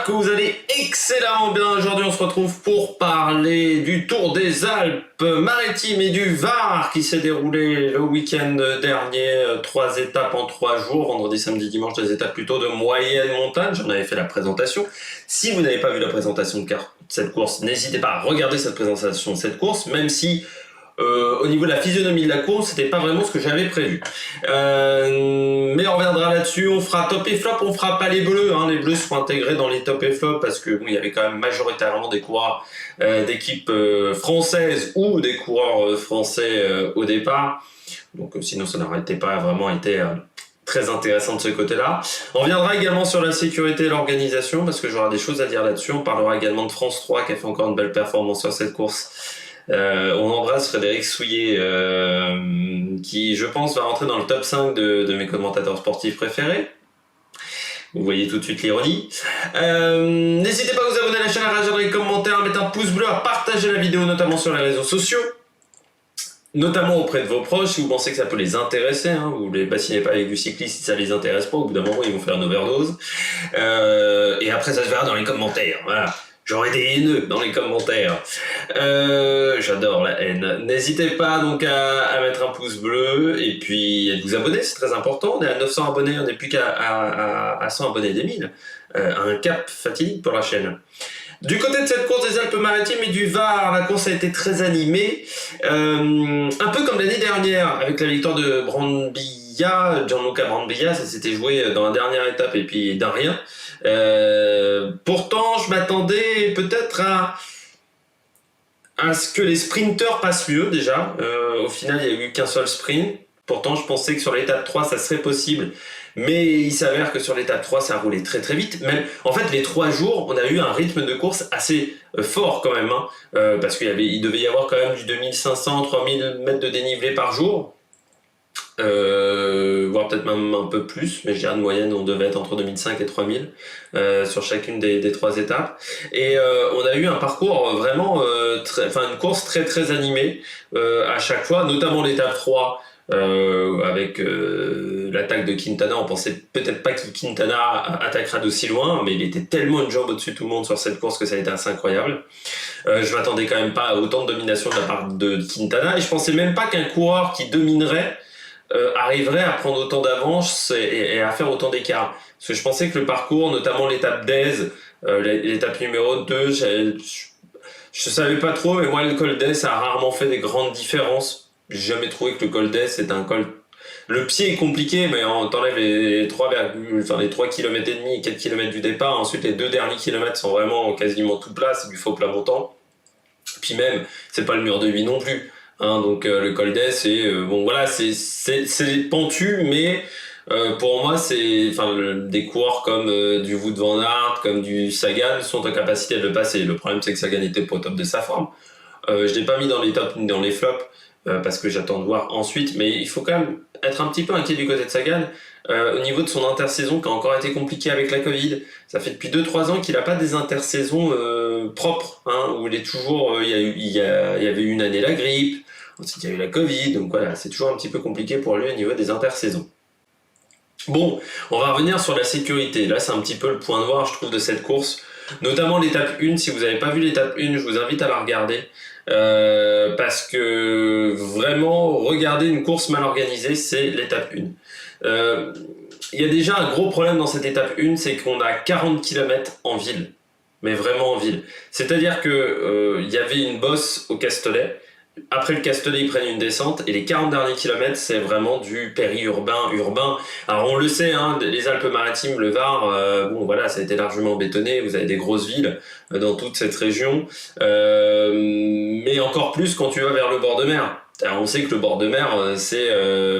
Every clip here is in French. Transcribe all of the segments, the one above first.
j'espère que vous allez excellemment bien. Aujourd'hui, on se retrouve pour parler du Tour des Alpes-Maritimes et du Var qui s'est déroulé le week-end dernier. 3 étapes en 3 jours, vendredi, samedi, dimanche, des étapes plutôt de moyenne montagne. J'en avais fait la présentation. Si vous n'avez pas vu la présentation de cette course, n'hésitez pas à regarder cette présentation de cette course, même si au niveau de la physionomie de la course, c'était pas vraiment ce que j'avais prévu. Mais on reviendra là-dessus. On fera top et flop. On fera pas les bleus. Les bleus seront intégrés dans les top et flop parce que il y avait quand même majoritairement des coureurs d'équipes françaises ou des coureurs français au départ. Donc sinon, ça n'aurait pas vraiment été très intéressant de ce côté-là. On reviendra également sur la sécurité et l'organisation parce que j'aurai des choses à dire là-dessus. On parlera également de France 3 qui a fait encore une belle performance sur cette course. On embrasse Frédéric Souillet qui je pense va rentrer dans le top 5 de mes commentateurs sportifs préférés. Vous voyez tout de suite l'ironie. N'hésitez pas à vous abonner à la chaîne, à réagir dans les commentaires, à mettre un pouce bleu, à partager la vidéo notamment sur les réseaux sociaux, notamment auprès de vos proches si vous pensez que ça peut les intéresser. Vous les bassinez pas avec du cyclisme si ça les intéresse pas, au bout d'un moment ils vont faire une overdose. Et après ça se verra dans les commentaires, voilà. J'aurai des haineux dans les commentaires. J'adore la haine. N'hésitez pas donc à mettre un pouce bleu et puis à vous abonner, c'est très important. On est à 900 abonnés, on n'est plus qu'à 100 abonnés des 1000. Un cap fatidique pour la chaîne. Du côté de cette course des Alpes-Maritimes et du Var, la course a été très animée. Un peu comme l'année dernière, avec la victoire de Brambilla, Gianluca Brambilla, ça s'était joué dans la dernière étape et puis d'un rien. Pourtant, je m'attendais peut-être à ce que les sprinteurs passent mieux déjà. Au final, il n'y a eu qu'un seul sprint. Pourtant, je pensais que sur l'étape 3, ça serait possible. Mais il s'avère que sur l'étape 3, ça a roulé très très vite. Même, en fait, les 3 jours, on a eu un rythme de course assez fort quand même. Parce qu'il devait y avoir quand même du 2500-3000 mètres de dénivelé par jour. Voire peut-être même un peu plus, mais je dirais de moyenne on devait être entre 2005 et 3000 sur chacune des 3 étapes. Et on a eu un parcours vraiment, une course très très animée à chaque fois, notamment l'étape 3 avec l'attaque de Quintana. On pensait peut-être pas que Quintana attaquera d'aussi loin, mais il était tellement une jambe au-dessus de tout le monde sur cette course que ça a été assez incroyable. Je m'attendais quand même pas à autant de domination de la part de Quintana, et je pensais même pas qu'un coureur qui dominerait arriverait à prendre autant d'avance et à faire autant d'écart. Parce que je pensais que le parcours, notamment l'étape d'Aise, l'étape numéro 2, je savais pas trop, mais moi le col d'Aise a rarement fait des grandes différences. J'ai jamais trouvé que le col d'Aise c'est un col... Le pied est compliqué, mais t'enlèves les 3 km et demi, 4 km du départ. Ensuite, les 2 derniers kilomètres sont vraiment quasiment tout plat, c'est du faux plat montant. Puis même, c'est pas le mur de 8 non plus. Donc le col d'Aise, c'est pentu, mais pour moi des coureurs comme du Wout van Aert, comme du Sagan sont en capacité de le passer. Le problème c'est que Sagan n'était pas au top de sa forme. Je l'ai pas mis dans les tops ni dans les flops parce que j'attends de voir ensuite, mais il faut quand même être un petit peu inquiet du côté de Sagan au niveau de son intersaison qui a encore été compliqué avec la Covid. Ça fait depuis 2-3 ans qu'il n'a pas des intersaisons propres, où il est toujours, il y avait une année la grippe, ensuite il y a eu la Covid, donc voilà, c'est toujours un petit peu compliqué pour lui au niveau des intersaisons. Bon, on va revenir sur la sécurité. Là, c'est un petit peu le point noir, je trouve, de cette course, notamment l'étape 1. Si vous n'avez pas vu l'étape 1, je vous invite à la regarder. Parce que vraiment, regarder une course mal organisée, c'est l'étape 1. Il y a déjà un gros problème dans cette étape 1, c'est qu'on a 40 km en ville, mais vraiment en ville. C'est-à-dire que il y avait une bosse au Castellet. Après le Castellet, ils prennent une descente et les 40 derniers kilomètres, c'est vraiment du périurbain, urbain. Alors on le sait, les Alpes-Maritimes, le Var, ça a été largement bétonné. Vous avez des grosses villes dans toute cette région, mais encore plus quand tu vas vers le bord de mer. Alors on sait que le bord de mer, c'est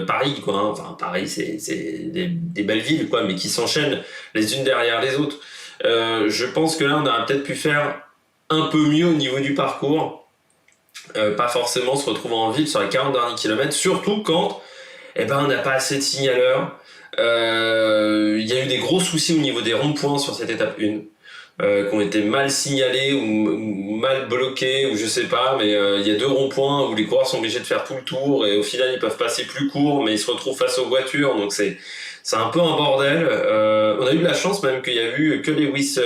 Paris, quoi. Paris, c'est des belles villes, quoi, mais qui s'enchaînent les unes derrière les autres. Je pense que là, on aurait peut-être pu faire un peu mieux au niveau du parcours. Pas forcément se retrouver en ville sur les 40 derniers kilomètres, surtout quand on n'a pas assez de signaleurs. Il y a eu des gros soucis au niveau des ronds-points sur cette étape 1 qui ont été mal signalés ou mal bloqués ou je sais pas, mais il y a 2 ronds-points où les coureurs sont obligés de faire tout le tour et au final ils peuvent passer plus court mais ils se retrouvent face aux voitures, donc c'est un peu un bordel. On a eu de la chance même qu'il y a eu que Lewis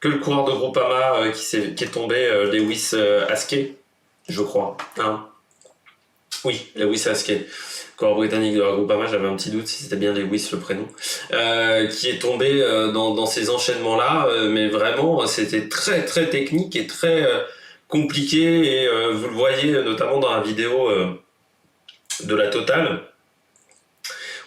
que le coureur de Groupama qui est tombé, Lewis Askey, je crois. Hein. Oui, Lewis Askey. Coureur britannique de la Groupama, j'avais un petit doute si c'était bien Lewis le prénom, qui est tombé dans ces enchaînements-là, mais vraiment c'était très très technique et très compliqué, et vous le voyez notamment dans la vidéo de la Total,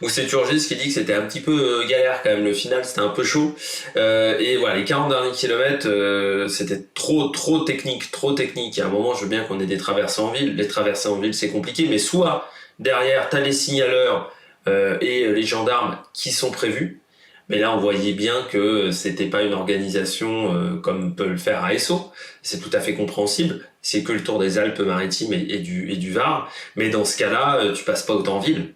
où c'est Turgis qui dit que c'était un petit peu galère quand même, le final c'était un peu chaud, et voilà, les 40 derniers kilomètres c'était trop technique, et à un moment je veux bien qu'on ait des traversées en ville, les traversées en ville c'est compliqué, mais soit derrière t'as les signaleurs et les gendarmes qui sont prévus, mais là on voyait bien que c'était pas une organisation comme peut le faire ASO, c'est tout à fait compréhensible, c'est que le Tour des Alpes-Maritimes et du Var, mais dans ce cas-là tu passes pas autant en ville.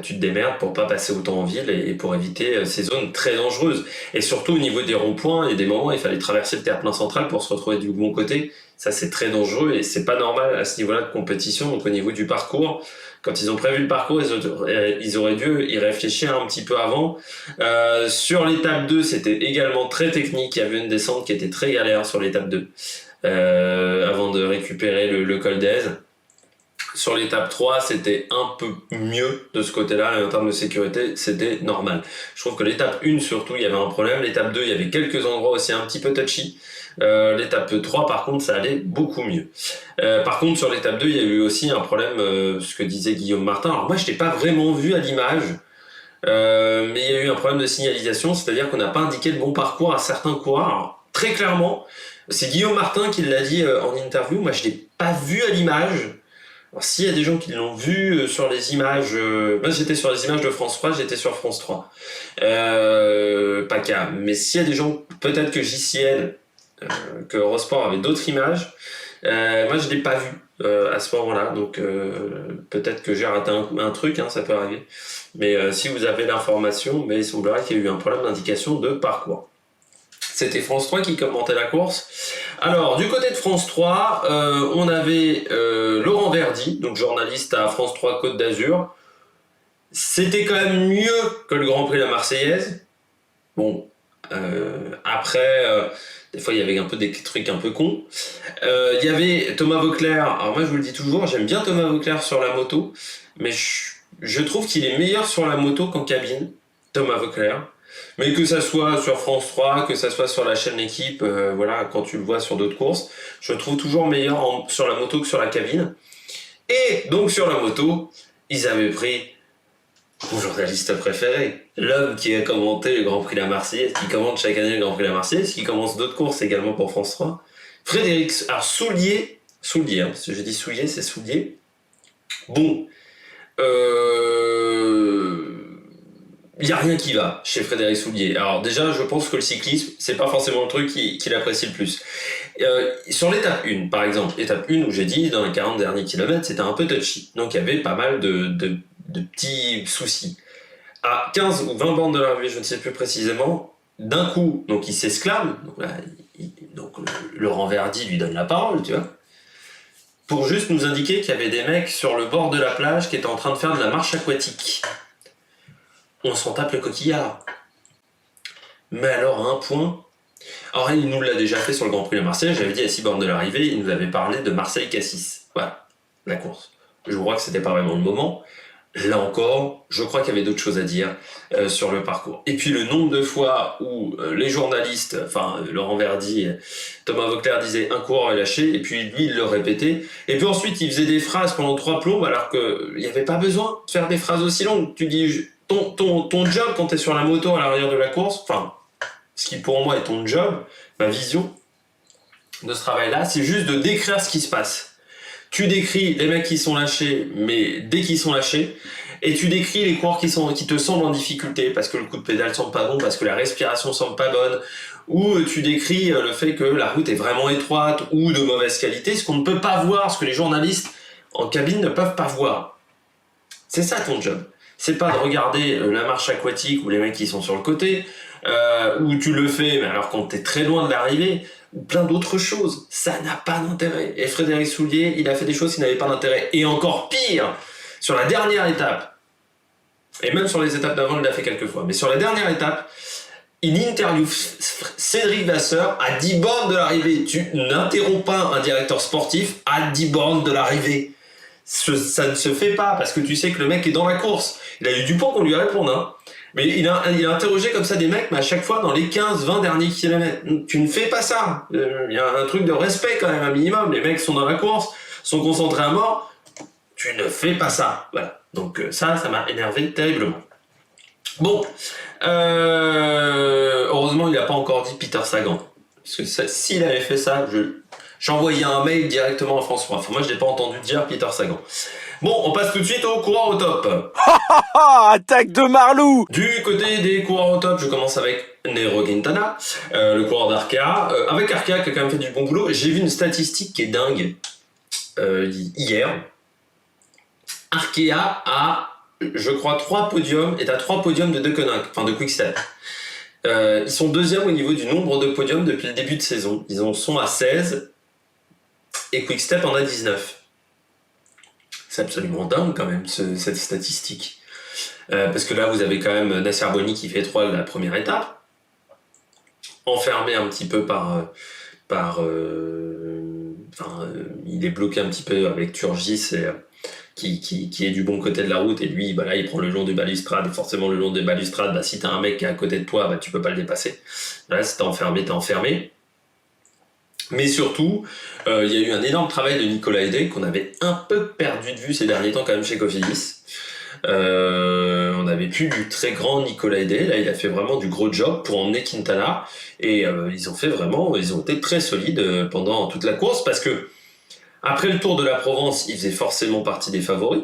Tu te démerdes pour pas passer autant en ville et pour éviter ces zones très dangereuses. Et surtout au niveau des ronds-points, il y a des moments où il fallait traverser le terre-plein central pour se retrouver du bon côté. Ça c'est très dangereux et c'est pas normal à ce niveau-là de compétition. Donc au niveau du parcours, quand ils ont prévu le parcours, ils auraient dû y réfléchir un petit peu avant. Sur l'étape 2, c'était également très technique. Il y avait une descente qui était très galère sur l'étape 2 avant de récupérer le col d'Aise. Sur l'étape 3, c'était un peu mieux de ce côté-là, et en termes de sécurité, c'était normal. Je trouve que l'étape 1, surtout, il y avait un problème. L'étape 2, il y avait quelques endroits aussi un petit peu touchy. L'étape 3, par contre, ça allait beaucoup mieux. Par contre, sur l'étape 2, il y a eu aussi un problème, ce que disait Guillaume Martin. Alors moi, je l'ai pas vraiment vu à l'image, mais il y a eu un problème de signalisation, c'est-à-dire qu'on n'a pas indiqué le bon parcours à certains coureurs. Alors, très clairement, c'est Guillaume Martin qui l'a dit en interview. Moi, je l'ai pas vu à l'image. Alors, s'il y a des gens qui l'ont vu sur les images, moi j'étais sur les images de France 3, j'étais sur France 3, PACA, mais s'il y a des gens, peut-être que JCL, que Eurosport avait d'autres images, moi je l'ai pas vu à ce moment-là, donc peut-être que j'ai raté un truc, hein, ça peut arriver, mais si vous avez l'information, mais il semblerait qu'il y a eu un problème d'indication de parcours. C'était France 3 qui commentait la course. Alors, du côté de France 3, on avait Laurent Verdy, donc journaliste à France 3 Côte d'Azur. C'était quand même mieux que le Grand Prix de la Marseillaise. Bon, après, des fois, il y avait un peu des trucs un peu cons. Il y avait Thomas Voeckler. Alors moi, je vous le dis toujours, j'aime bien Thomas Voeckler sur la moto, mais je trouve qu'il est meilleur sur la moto qu'en cabine, Thomas Voeckler. Mais que ça soit sur France 3, que ça soit sur la chaîne L'équipe, voilà, quand tu le vois sur d'autres courses, je le trouve toujours meilleur sur la moto que sur la cabine. Et donc sur la moto, ils avaient pris mon journaliste préféré, l'homme qui a commenté le Grand Prix de la Marseillaise, qui commente chaque année le Grand Prix de la Marseillaise, qui commence d'autres courses également pour France 3. Frédéric, alors Soulier, hein, si je dis Soulier, c'est Soulier. Bon, il n'y a rien qui va chez Frédéric Soulier. Alors déjà, je pense que le cyclisme, c'est pas forcément le truc qu'il apprécie le plus. Sur l'étape 1, par exemple, étape 1 où j'ai dit, dans les 40 derniers kilomètres, c'était un peu touchy. Donc il y avait pas mal de petits soucis. À 15 ou 20 bornes de l'arrivée, je ne sais plus précisément, d'un coup, donc il s'esclame, donc là, Laurent Verdy lui donne la parole, tu vois, pour juste nous indiquer qu'il y avait des mecs sur le bord de la plage qui étaient en train de faire de la marche aquatique. On s'en tape le coquillard. Mais alors, à un point... Alors, il nous l'a déjà fait sur le Grand Prix de Marseille, j'avais dit à 6 bornes de l'arrivée, il nous avait parlé de Marseille-Cassis. Voilà, la course. Je crois que c'était pas vraiment le moment. Là encore, je crois qu'il y avait d'autres choses à dire sur le parcours. Et puis le nombre de fois où les journalistes, enfin Laurent Verdy, Thomas Voeckler disaient un coureur est lâché, et puis lui il le répétait. Et puis ensuite il faisait des phrases pendant 3 plombes alors qu'il n'y avait pas besoin de faire des phrases aussi longues. Tu dis ton job quand tu es sur la moto à l'arrière de la course, enfin ce qui pour moi est ton job, ma vision de ce travail-là, c'est juste de décrire ce qui se passe. Tu décris les mecs qui sont lâchés, mais dès qu'ils sont lâchés, et tu décris les coureurs qui te semblent en difficulté, parce que le coup de pédale semble pas bon, parce que la respiration semble pas bonne, ou tu décris le fait que la route est vraiment étroite, ou de mauvaise qualité, ce qu'on ne peut pas voir, ce que les journalistes en cabine ne peuvent pas voir. C'est ça ton job. C'est pas de regarder la marche aquatique, ou les mecs qui sont sur le côté, où tu le fais, mais alors quand t'es très loin de l'arrivée, ou plein d'autres choses. Ça n'a pas d'intérêt. Et Frédéric Soulier, il a fait des choses qui n'avaient pas d'intérêt. Et encore pire, sur la dernière étape, et même sur les étapes d'avant, il l'a fait quelques fois, mais sur la dernière étape, Il interviewe Cédric Vasseur à 10 bornes de l'arrivée. Tu n'interromps pas un directeur sportif à 10 bornes de l'arrivée. Ça ne se fait pas, parce que tu sais que le mec est dans la course. Il a eu du temps qu'on lui réponde, hein. Mais il a interrogé comme ça des mecs, mais à chaque fois dans les 15-20 derniers kilomètres. Tu ne fais pas ça. Il y a un truc de respect quand même, un minimum. Les mecs sont dans la course, sont concentrés à mort. Tu ne fais pas ça. Voilà. Donc ça m'a énervé terriblement. Bon, heureusement il n'a pas encore dit Peter Sagan. Parce que s'il avait fait ça, j'envoyais un mail directement à France 3. Enfin, moi je n'ai pas entendu dire Peter Sagan. Bon, on passe tout de suite aux coureurs au top. Attaque de Marlou. Du côté des coureurs au top, je commence avec Nairo Quintana, le coureur d'Arkea. Avec Arkea qui a quand même fait du bon boulot, j'ai vu une statistique qui est dingue hier. Arkea a, je crois, 3 podiums, et à 3 podiums de Deceuninck, enfin de Quick-Step. Ils sont deuxièmes au niveau du nombre de podiums depuis le début de saison. Ils en sont à 16 et Quick-Step en a 19. C'est absolument dingue quand même cette statistique. Parce que là vous avez quand même Nasser Boni qui fait 3 la première étape, enfermé un petit peu il est bloqué un petit peu avec Turgis qui est du bon côté de la route, et lui là il prend le long du balustrade, et forcément le long des balustrades, si t'as un mec qui est à côté de toi, tu peux pas le dépasser. Là si t'es enfermé. Mais surtout, il y a eu un énorme travail de Nicolas Hedé qu'on avait un peu perdu de vue ces derniers temps quand même chez Cofidis. On n'avait plus du très grand Nicolas Hedé. Là, il a fait vraiment du gros job pour emmener Quintana, et ils ont été très solides pendant toute la course, parce que après le Tour de la Provence, il faisait forcément partie des favoris.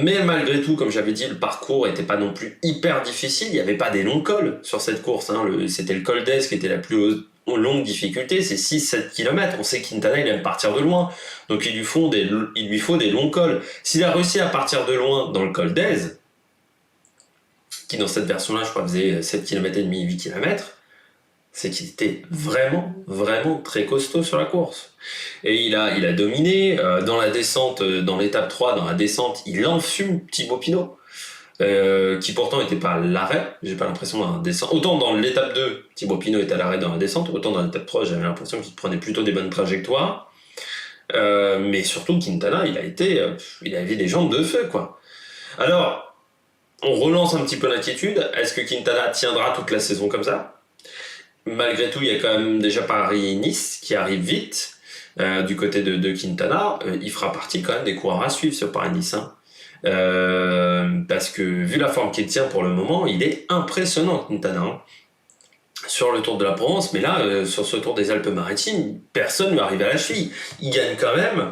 Mais malgré tout, comme j'avais dit, le parcours n'était pas non plus hyper difficile. Il n'y avait pas des longs cols sur cette course, hein. C'était le col d'Aise qui était la plus longue difficulté, c'est 6-7 km. On sait que Quintana, il aime partir de loin, donc il lui faut des longs cols. S'il a réussi à partir de loin dans le col d'Aise, qui dans cette version-là, je crois, faisait 7 km et demi, 8 km, c'est qu'il était vraiment, vraiment très costaud sur la course. Et il a dominé. Dans la descente, dans l'étape 3, dans la descente, il enfume Thibaut Pinot, qui pourtant n'était pas à l'arrêt. J'ai pas l'impression dans la descente. Autant dans l'étape 2, Thibaut Pinot était à l'arrêt dans la descente, autant dans l'étape 3, j'avais l'impression qu'il prenait plutôt des bonnes trajectoires. Mais surtout, Quintana, il avait des jambes de feu, quoi. Alors, on relance un petit peu l'inquiétude. Est-ce que Quintana tiendra toute la saison comme ça ? Malgré tout, il y a quand même déjà Paris-Nice qui arrive vite du côté de Quintana. Il fera partie quand même des coureurs à suivre sur Paris-Nice, hein. Parce que vu la forme qu'il tient pour le moment, il est impressionnant, Quintana, hein, sur le Tour de la Provence. Mais là, sur ce Tour des Alpes-Maritimes, personne ne lui arrive à la cheville. Il gagne quand même,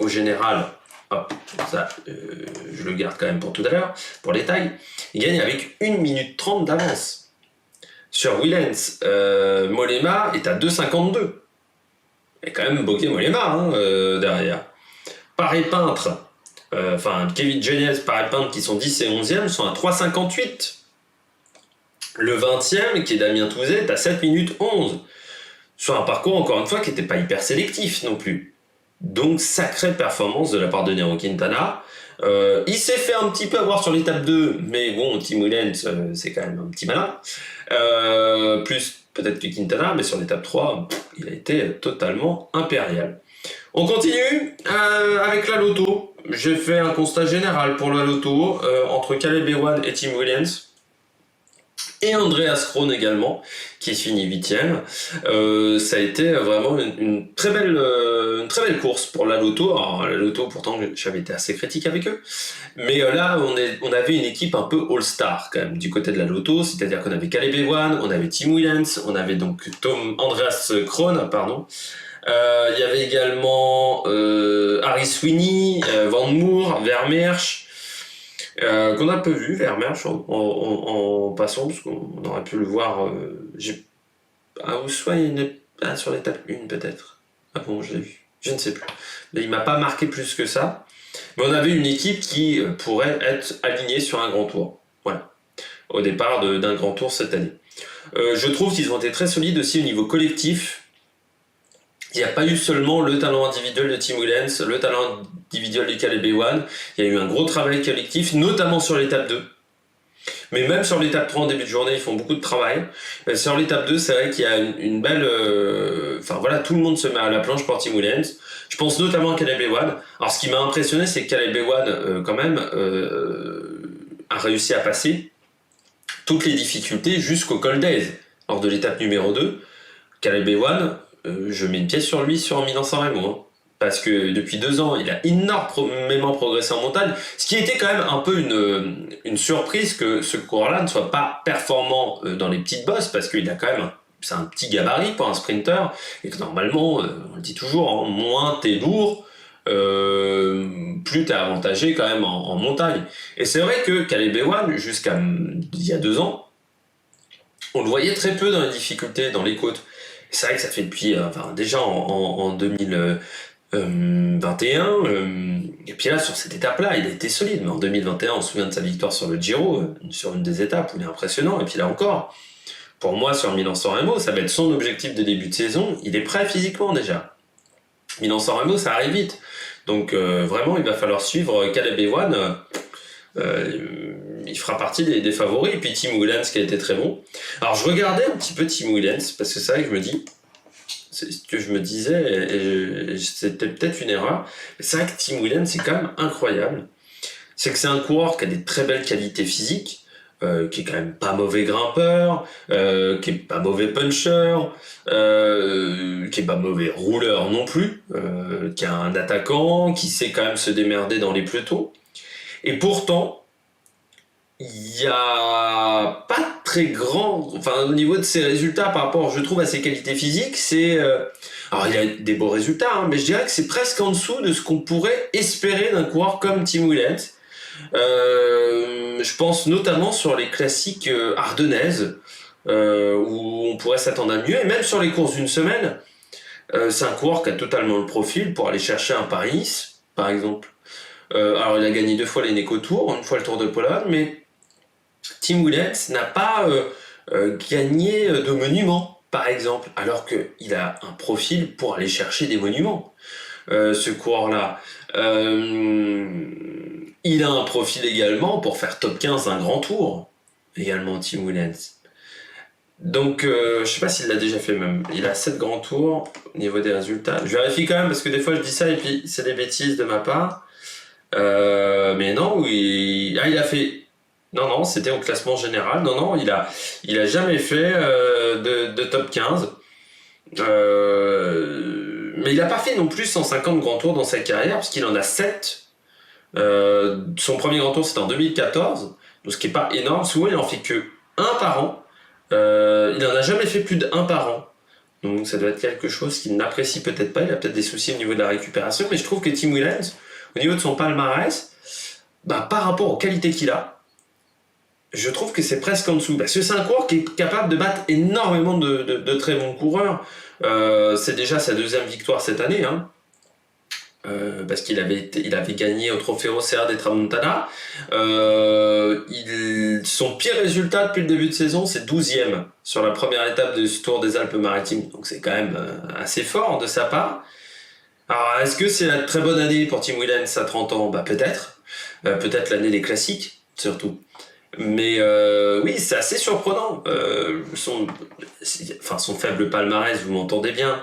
au général, hop, ça, je le garde quand même pour tout à l'heure, pour les tailles, il gagne avec 1 minute 30 d'avance. Sur Willems, Mollema est à 2,52. Et quand même Bokeh Mollema, hein, derrière. Paris-Peintre, Kevin Geniez, Paris-Peintre, qui sont 10 et 11e, sont à 3,58. Le 20e, qui est Damien Touzet, est à 7 minutes 11. Sur un parcours, encore une fois, qui n'était pas hyper sélectif non plus. Donc, sacrée performance de la part de Nairo Quintana. Il s'est fait un petit peu avoir sur l'étape 2, mais bon, Tim Willems, c'est quand même un petit malin. Plus peut-être que Quintana, mais sur l'étape 3, il a été totalement impérial. On continue avec la Lotto. J'ai fait un constat général pour la Lotto, entre Caleb Ewan et Tim Williams. Et Andreas Kron également, qui finit 8e. Ça a été vraiment une très belle course pour la Lotto. Alors la Lotto, pourtant, j'avais été assez critique avec eux. Mais là, on avait une équipe un peu all-star quand même du côté de la Lotto. C'est-à-dire qu'on avait Caleb Ewan, on avait Tim Williams, on avait donc Andreas Kron, pardon. Il y avait également Harry Sweeney, Van Moer, Vermeersch. Qu'on a un peu vu Vermeersch en passant, parce qu'on aurait pu le voir ou soit sur l'étape 1 peut-être. Ah bon, je l'ai vu, je ne sais plus. Mais il m'a pas marqué plus que ça. Mais on avait une équipe qui pourrait être alignée sur un grand tour. Voilà, au départ d'un grand tour cette année. Je trouve qu'ils ont été très solides aussi au niveau collectif. Il n'y a pas eu seulement le talent individuel de Tim Willems, le talent individuel de Caleb Ewan. Il y a eu un gros travail collectif, notamment sur l'étape 2. Mais même sur l'étape 3 en début de journée, ils font beaucoup de travail. Sur l'étape 2, c'est vrai qu'il y a une belle... Enfin voilà, tout le monde se met à la planche pour Tim Williams. Je pense notamment à Caleb Ewan. Alors ce qui m'a impressionné, c'est que Caleb Ewan, quand même, a réussi à passer toutes les difficultés jusqu'au Cold Days. Lors de l'étape numéro 2, Caleb Ewan, je mets une pièce sur lui sur Milan-San Remo. Hein. Parce que depuis 2 ans, il a énormément progressé en montagne, ce qui était quand même un peu une surprise que ce coureur-là ne soit pas performant dans les petites bosses, parce qu'il a quand même c'est un petit gabarit pour un sprinter, et que normalement, on le dit toujours, hein, moins t'es lourd, plus t'es avantagé quand même en montagne. Et c'est vrai que Caleb Ewan, jusqu'à il y a 2 ans, on le voyait très peu dans les difficultés, dans les côtes. C'est vrai que ça fait depuis, déjà en 2021, et puis là sur cette étape-là il a été solide, mais en 2021 on se souvient de sa victoire sur le Giro, sur une des étapes où il est impressionnant, et puis là encore, pour moi sur Milan-San Remo, ça va être son objectif de début de saison, il est prêt physiquement déjà. Milan-San Remo ça arrive vite, donc vraiment il va falloir suivre Caleb Ewan, il fera partie des favoris, et puis Tim Willems qui a été très bon. Alors je regardais un petit peu Tim Willems, parce que c'est vrai que je me dis, c'est ce que je me disais, et c'était peut-être une erreur, mais c'est vrai que Tim Willems c'est quand même incroyable. C'est que c'est un coureur qui a des très belles qualités physiques, qui est quand même pas mauvais grimpeur, qui est pas mauvais puncher, qui est pas mauvais rouleur non plus, qui est un attaquant, qui sait quand même se démerder dans les pelotons. Et pourtant, il y a pas très grand, enfin au niveau de ses résultats par rapport, je trouve, à ses qualités physiques, c'est alors il a des beaux résultats, hein, mais je dirais que c'est presque en dessous de ce qu'on pourrait espérer d'un coureur comme Tim Willems. Je pense notamment sur les classiques ardennaises, où on pourrait s'attendre à mieux, et même sur les courses d'une semaine, c'est un coureur qui a totalement le profil pour aller chercher un Paris-Nice, par exemple. Alors il a gagné 2 fois les Neco Tours, 1 fois le Tour de Pologne, mais Tim Willems n'a pas gagné de monument, par exemple, alors qu'il a un profil pour aller chercher des monuments, ce coureur-là. Il a un profil également pour faire top 15 d'un grand tour, également Tim Willems. Donc, je sais pas s'il l'a déjà fait même. Il a 7 grands tours au niveau des résultats. Je vérifie quand même parce que des fois je dis ça et puis c'est des bêtises de ma part. Mais non, il a fait. Non, c'était au classement général. Non, il a jamais fait de top 15. Mais il n'a pas fait non plus 150 grands tours dans sa carrière, parce qu'il en a 7. Son premier grand tour c'était en 2014, donc ce qui n'est pas énorme. Souvent il en fait que 1 par an. Il n'en a jamais fait plus de 1 par an. Donc ça doit être quelque chose qu'il n'apprécie peut-être pas. Il a peut-être des soucis au niveau de la récupération, mais je trouve que Tim Willems, au niveau de son palmarès, par rapport aux qualités qu'il a, je trouve que c'est presque en dessous. Parce que c'est un coureur qui est capable de battre énormément de très bons coureurs. C'est déjà sa 2e victoire cette année, hein. Parce qu'il avait gagné au Trofeo Serra des Tramontana. Son pire résultat depuis le début de saison, c'est 12e sur la première étape du Tour des Alpes-Maritimes. Donc c'est quand même assez fort de sa part. Alors est-ce que c'est la très bonne année pour Tim Willems à 30 ans ? Peut-être. Peut-être l'année des classiques, surtout. Mais oui, c'est assez surprenant. Son faible palmarès, vous m'entendez bien.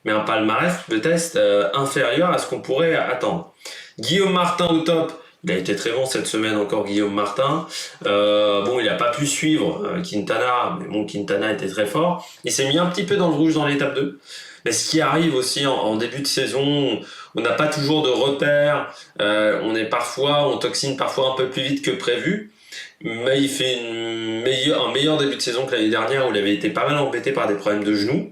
Mais un palmarès peut-être inférieur à ce qu'on pourrait attendre. Guillaume Martin au top, il a été très bon cette semaine encore, Guillaume Martin. Il n'a pas pu suivre Quintana, mais bon, Quintana était très fort. Il s'est mis un petit peu dans le rouge dans l'étape 2. Mais ce qui arrive aussi en début de saison, on n'a pas toujours de repères, on toxine parfois un peu plus vite que prévu. Mais il fait un meilleur début de saison que l'année dernière, où il avait été pas mal embêté par des problèmes de genoux.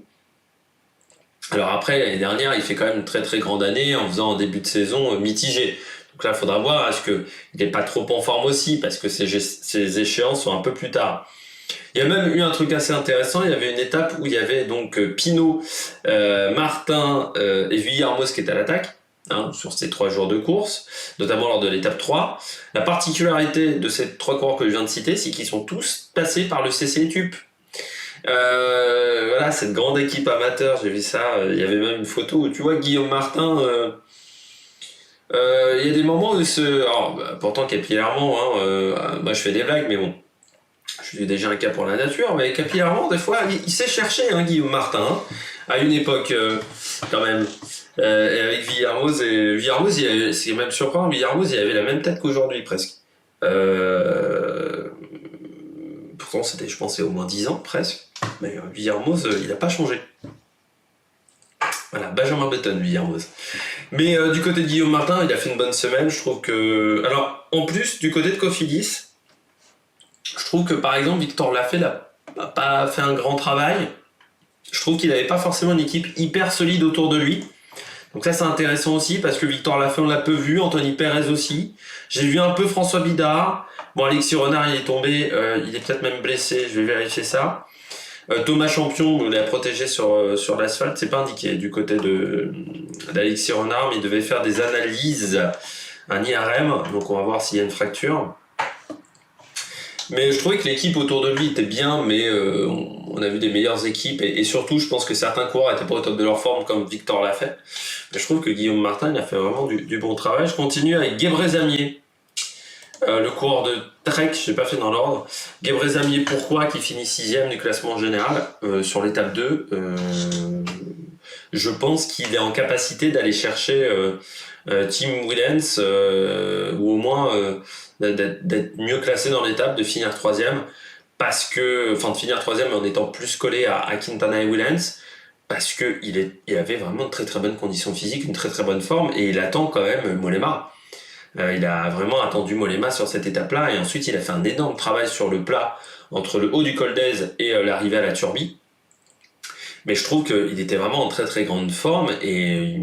Alors après, l'année dernière, il fait quand même une très très grande année en faisant un début de saison mitigé. Donc là, il faudra voir, est-ce qu'il n'est pas trop en forme aussi, parce que ses échéances sont un peu plus tard. Il y a même eu un truc assez intéressant, il y avait une étape où il y avait donc Pinot, Martin et Vuillermoz qui étaient à l'attaque, hein, sur ces 3 jours de course, notamment lors de l'étape 3. La particularité de ces 3 coureurs que je viens de citer, c'est qu'ils sont tous passés par le CC Etup. Voilà, cette grande équipe amateur, j'ai vu ça, il y avait même une photo où tu vois Guillaume Martin, il y a des moments où pourtant capillairement, moi je fais des blagues, mais bon, Je suis déjà un cas pour la nature, mais capillairement, des fois, il sait chercher, hein, Guillaume Martin, hein, à une époque, quand même. Avec Villarmoz, c'est même surprenant, Villarmoz, il avait la même tête qu'aujourd'hui, presque. Pourtant, c'était, je pense, il y a au moins 10 ans, presque. Mais Villarmoz, il n'a pas changé. Voilà, Benjamin Button, Villarmoz. Mais du côté de Guillaume Martin, il a fait une bonne semaine, je trouve que... Alors, en plus, du côté de Cofidis, je trouve que, par exemple, Victor Lafay n'a pas fait un grand travail. Je trouve qu'il n'avait pas forcément une équipe hyper solide autour de lui. Donc ça, c'est intéressant aussi, parce que Victor Lafay, on l'a peu vu, Anthony Perez aussi. J'ai vu un peu François Bidard. Bon, Alexis Renard, il est tombé, il est peut-être même blessé, je vais vérifier ça. Thomas Champion, on l'a protégé sur l'asphalte, c'est pas indiqué du côté d'Alexis Renard, mais il devait faire des analyses, un IRM, donc on va voir s'il y a une fracture. Mais je trouvais que l'équipe autour de lui était bien, mais on a vu des meilleures équipes, et surtout je pense que certains coureurs n'étaient pas au top de leur forme, comme Victor l'a fait. Mais je trouve que Guillaume Martin, il a fait vraiment du bon travail. Je continue avec Guebrezamier. Le coureur de Trek, je n'ai pas fait dans l'ordre. Guebrezamier, pourquoi qui finit 6ème du classement général sur l'étape 2. Je pense qu'il est en capacité d'aller chercher Tim Willems ou au moins d'être mieux classé dans l'étape, de finir 3ème. De finir 3ème en étant plus collé à Quintana et Willems. Parce qu'il avait vraiment de très très bonnes conditions physiques, une très très bonne forme, et il attend quand même Mollema. Il a vraiment attendu Mollema sur cette étape-là, et ensuite il a fait un énorme travail sur le plat entre le haut du col d'Aise et l'arrivée à la Turbie. Mais je trouve qu'il était vraiment en très très grande forme, et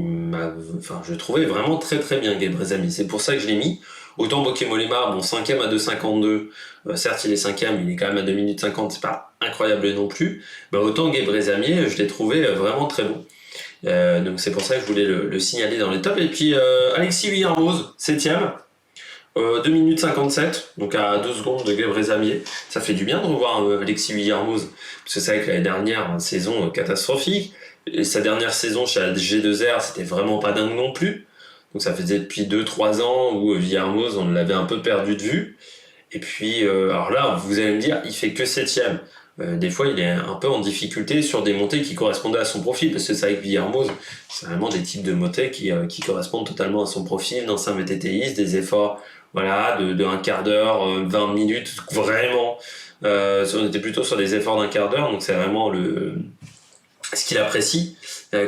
je trouvais vraiment très très bien Guebrezamier. C'est pour ça que je l'ai mis. Autant Bokeh Mollema, 5ème à 2,52, certes il est 5ème, il est quand même à 2 minutes 50, c'est pas incroyable non plus. Autant Guebrezamier, je l'ai trouvé vraiment très bon. Donc c'est pour ça que je voulais le signaler dans les tops. Et puis Alexis Villarmoz, 7ème, 2 minutes 57, donc à 2 secondes de Guebrezamier. Ça fait du bien de revoir Alexis Villarmoz, parce que c'est vrai que l'année dernière, une saison catastrophique, et sa dernière saison chez la G2R, c'était vraiment pas dingue non plus. Donc ça faisait depuis 2-3 ans où Villarmoz, on l'avait un peu perdu de vue. Et puis, alors là, vous allez me dire, il fait que 7ème. Des fois, il est un peu en difficulté sur des montées qui correspondaient à son profil, parce que c'est avec Villarmoz, c'est vraiment des types de montées qui correspondent totalement à son profil, d'ancien VTTiste, des efforts voilà, de un quart d'heure, 20 minutes, vraiment. On était plutôt sur des efforts d'un quart d'heure, donc c'est vraiment ce qu'il apprécie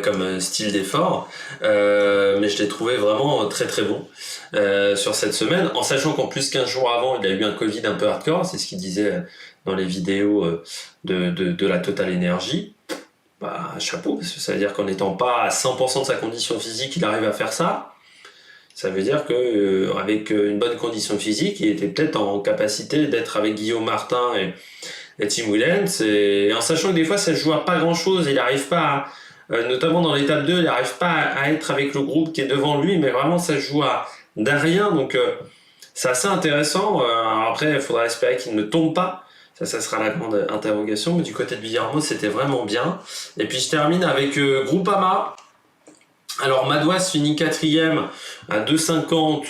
comme style d'effort, mais je l'ai trouvé vraiment très très bon sur cette semaine, en sachant qu'en plus 15 jours avant il a eu un Covid un peu hardcore, c'est ce qu'il disait dans les vidéos de la Total Energy. Chapeau, parce que ça veut dire qu'en n'étant pas à 100% de sa condition physique il arrive à faire ça. Ça veut dire que avec une bonne condition physique il était peut-être en capacité d'être avec Guillaume Martin et Tim Willems, et en sachant que des fois ça se joue à pas grand chose, il n'arrive pas notamment dans l'étape 2, il n'arrive pas à être avec le groupe qui est devant lui, mais vraiment ça se joue à rien, donc c'est assez intéressant. Alors après il faudra espérer qu'il ne tombe pas, ça sera la grande interrogation, mais du côté de Villarmoz c'était vraiment bien. Et puis je termine avec Groupama. Alors Madouas finit 4ème à 2,50.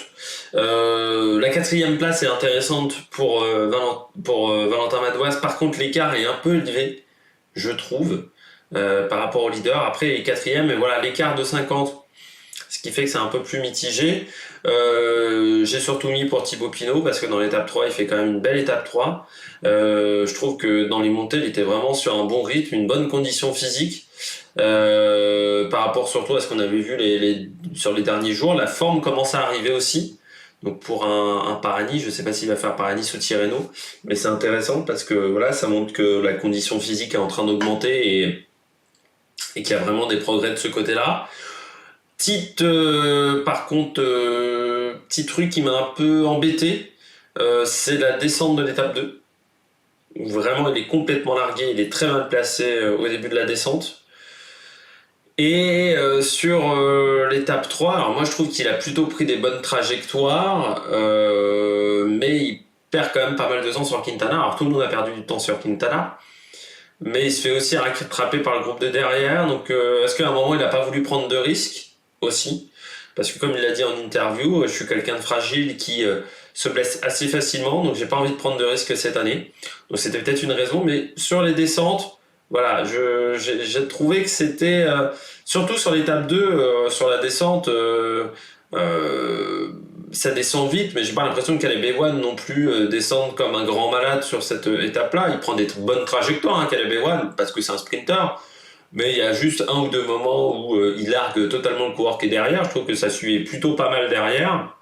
La 4ème place est intéressante pour Valentin Madouas. Par contre l'écart est un peu élevé, je trouve, par rapport au leader. Après il est 4ème, mais voilà, l'écart de 50, ce qui fait que c'est un peu plus mitigé. J'ai surtout mis pour Thibaut Pinot, parce que dans l'étape 3 il fait quand même une belle étape 3. Je trouve que dans les montées il était vraiment sur un bon rythme, une bonne condition physique. Par rapport surtout à ce qu'on avait vu sur les derniers jours, la forme commence à arriver aussi. Donc pour un Parani, je ne sais pas s'il va faire Parani ou Tirreno, mais c'est intéressant parce que voilà, ça montre que la condition physique est en train d'augmenter et qu'il y a vraiment des progrès de ce côté-là. Par contre, petit truc qui m'a un peu embêté, c'est la descente de l'étape 2. Où vraiment il est complètement largué, il est très mal placé au début de la descente. Et sur l'étape 3, alors moi je trouve qu'il a plutôt pris des bonnes trajectoires, mais il perd quand même pas mal de temps sur Quintana. Alors tout le monde a perdu du temps sur Quintana, mais il se fait aussi rattraper par le groupe de derrière. Donc est-ce qu'à un moment il n'a pas voulu prendre de risques aussi? Parce que comme il l'a dit en interview, je suis quelqu'un de fragile qui se blesse assez facilement, donc j'ai pas envie de prendre de risques cette année. Donc c'était peut-être une raison, mais sur les descentes, voilà, j'ai trouvé que c'était, surtout sur l'étape 2, sur la descente, ça descend vite, mais j'ai pas l'impression que Caleb Ewan non plus descende comme un grand malade sur cette étape-là. Il prend des bonnes trajectoires, hein, Caleb Ewan, parce que c'est un sprinter. Mais il y a juste un ou deux moments où il largue totalement le coureur qui est derrière. Je trouve que ça suivait plutôt pas mal derrière.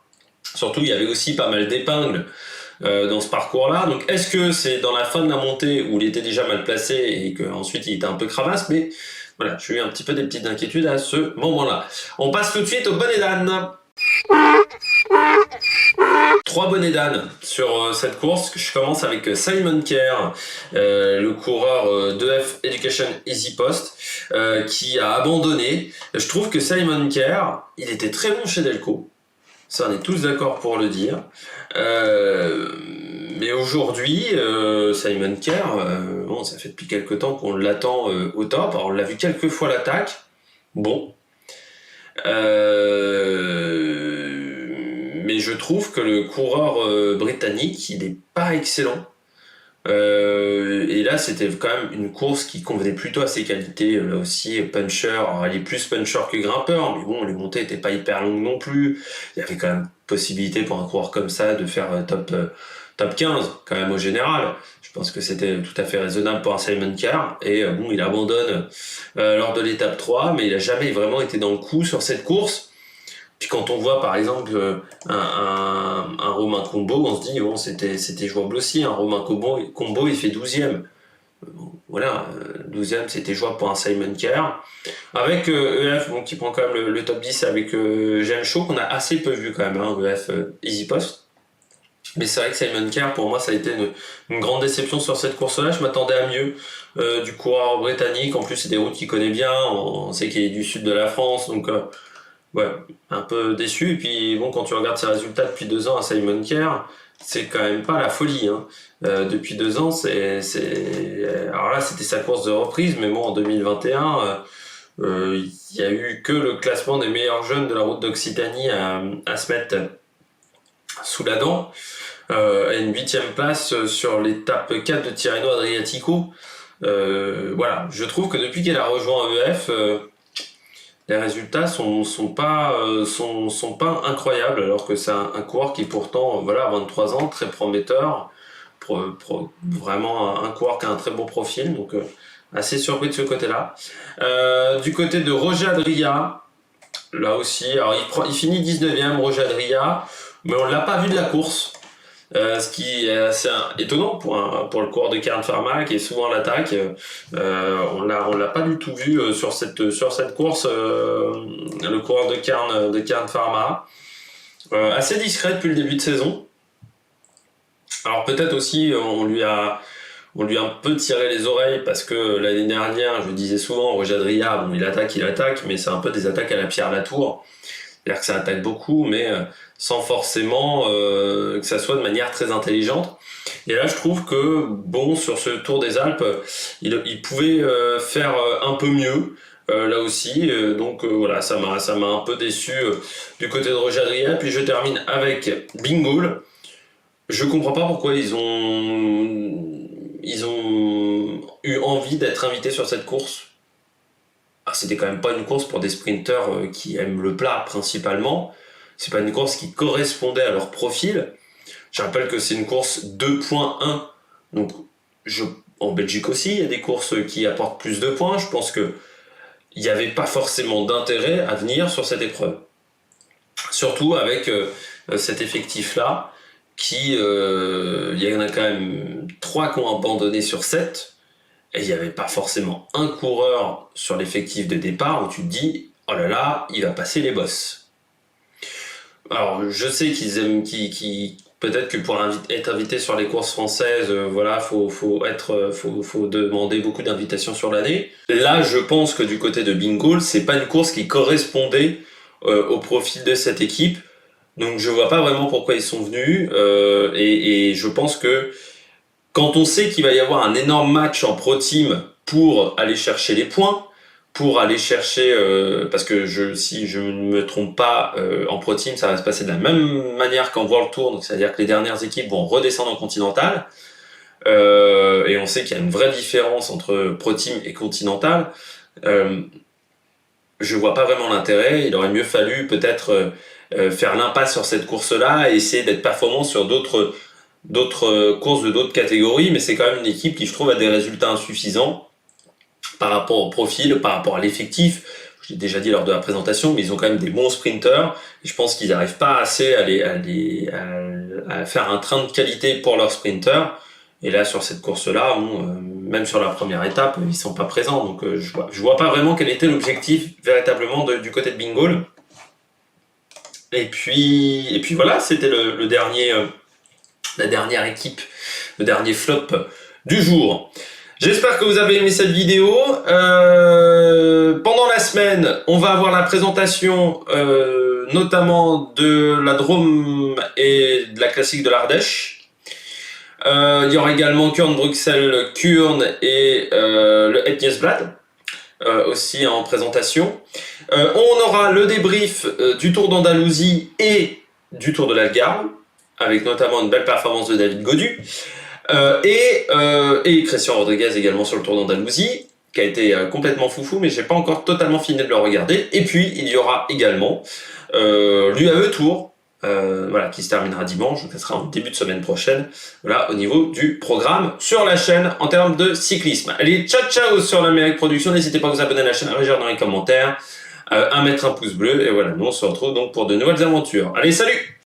Surtout, il y avait aussi pas mal d'épingles dans ce parcours-là. Donc, est-ce que c'est dans la fin de la montée où il était déjà mal placé et qu'ensuite il était un peu cravasse? Mais voilà, j'ai eu un petit peu des petites inquiétudes à ce moment-là. On passe tout de suite au bonnet d'âne. 3 bonnets d'âne sur cette course. Je commence avec Simon Kerr, le coureur d'EF Education Easy Post, qui a abandonné. Je trouve que Simon Kerr, il était très bon chez Delco. Ça, on est tous d'accord pour le dire. Mais aujourd'hui, Simon Kerr, bon, ça fait depuis quelques temps qu'on l'attend au top. Alors, on l'a vu quelques fois l'attaque. Bon. Mais je trouve que le coureur britannique, il n'est pas excellent. Et là, c'était quand même une course qui convenait plutôt à ses qualités. Là aussi, puncher, alors, il est plus puncher que grimpeur, mais bon, les montées n'étaient pas hyper longues non plus. Il y avait quand même possibilité pour un coureur comme ça de faire top 15, quand même au général. Je pense que c'était tout à fait raisonnable pour un Simon Kerr. Et bon, il abandonne lors de l'étape 3, mais il n'a jamais vraiment été dans le coup sur cette course. Puis quand on voit par exemple un Romain Combo, on se dit bon, c'était jouable aussi. Un Romain Combo, il fait 12e. Bon, voilà, 12e, c'était jouable pour un Simon Kerr. Avec EF, bon, qui prend quand même le top 10 avec James Shaw, qu'on a assez peu vu quand même, hein, EF Easy Post. Mais c'est vrai que Simon Kerr, pour moi, ça a été une grande déception sur cette course-là. Je m'attendais à mieux du coureur britannique. En plus, c'est des routes qu'il connaît bien. On sait qu'il est du sud de la France, donc ouais, un peu déçu. Et puis bon, quand tu regardes ses résultats depuis 2 ans à Simon Kerr, c'est quand même pas la folie. Hein. Depuis 2 ans, alors là, c'était sa course de reprise, mais bon, en 2021, il y a eu que le classement des meilleurs jeunes de la route d'Occitanie à se mettre sous la dent. À une 8e place sur l'étape 4 de Tirreno Adriatico. Voilà, je trouve que depuis qu'elle a rejoint EF, les résultats sont pas incroyables, alors que c'est un coureur qui pourtant, voilà, à 23 ans, très prometteur, vraiment un coureur qui a un très beau profil, donc assez surpris de ce côté-là. Du côté de Roger Adria, là aussi, alors il finit 19e, Roger Adria, mais on l'a pas vu de la course. Ce qui est assez étonnant pour le coureur de Cairn Pharma qui est souvent à l'attaque. On l'a pas du tout vu sur cette course, le coureur de Cairn Pharma. Assez discret depuis le début de saison. Alors peut-être aussi on lui a un peu tiré les oreilles parce que l'année dernière, je disais souvent, Roger Adria, bon, il attaque, mais c'est un peu des attaques à la Pierre Latour. C'est-à-dire que ça attaque beaucoup, mais sans forcément que ça soit de manière très intelligente. Et là, je trouve que, bon, sur ce Tour des Alpes, il pouvait faire un peu mieux, là aussi. Donc voilà, ça m'a un peu déçu du côté de Roger Adria. Puis je termine avec Bingoal. Je comprends pas pourquoi ils ont eu envie d'être invités sur cette course. Ah, c'était quand même pas une course pour des sprinteurs qui aiment le plat principalement. C'est pas une course qui correspondait à leur profil. Je rappelle que c'est une course 2.1. Donc, en Belgique aussi, il y a des courses qui apportent plus de points. Je pense que il n'y avait pas forcément d'intérêt à venir sur cette épreuve. Surtout avec cet effectif-là, il y en a quand même 3 qui ont abandonné sur 7. Et il n'y avait pas forcément un coureur sur l'effectif de départ où tu te dis « Oh là là, il va passer les bosses ». Alors, je sais qu'ils aiment, peut-être que pour être invité sur les courses françaises, voilà, faut demander beaucoup d'invitations sur l'année. Là, je pense que du côté de Bingoal, c'est pas une course qui correspondait au profil de cette équipe. Donc, je vois pas vraiment pourquoi ils sont venus. Et je pense que quand on sait qu'il va y avoir un énorme match en Pro Team pour aller chercher les points, pour aller chercher, parce que si je ne me trompe pas, en Pro Team, ça va se passer de la même manière qu'en World Tour, donc c'est-à-dire que les dernières équipes vont redescendre en Continental, et on sait qu'il y a une vraie différence entre Pro Team et Continental. Je vois pas vraiment l'intérêt, il aurait mieux fallu peut-être faire l'impasse sur cette course-là et essayer d'être performant sur d'autres courses de d'autres catégories, mais c'est quand même une équipe qui, je trouve, a des résultats insuffisants par rapport au profil, par rapport à l'effectif. Je l'ai déjà dit lors de la présentation, mais ils ont quand même des bons sprinters. Et je pense qu'ils n'arrivent pas assez à faire un train de qualité pour leurs sprinters. Et là, sur cette course-là, même sur la première étape, ils sont pas présents. Donc, je vois pas vraiment quel était l'objectif véritablement du côté de Bingoal. Et puis voilà, c'était le dernier, la dernière équipe, le dernier flop du jour. J'espère que vous avez aimé cette vidéo. Pendant la semaine, on va avoir la présentation notamment de la Drôme et de la classique de l'Ardèche. Il y aura également Kurn Bruxelles, Kurn et le Etniesblad aussi en présentation. On aura le débrief du Tour d'Andalousie et du Tour de l'Algarve, avec notamment une belle performance de David Gaudu. Et Christian Rodriguez également sur le Tour d'Andalousie, qui a été complètement foufou, mais j'ai pas encore totalement fini de le regarder. Et puis il y aura également l'UAE Tour, voilà, qui se terminera dimanche, donc ça sera en début de semaine prochaine, voilà, au niveau du programme sur la chaîne en termes de cyclisme. Allez, ciao ciao sur l'Amérique Production, n'hésitez pas à vous abonner à la chaîne, à réagir dans les commentaires, à mettre un pouce bleu, et voilà, nous on se retrouve donc pour de nouvelles aventures. Allez, salut!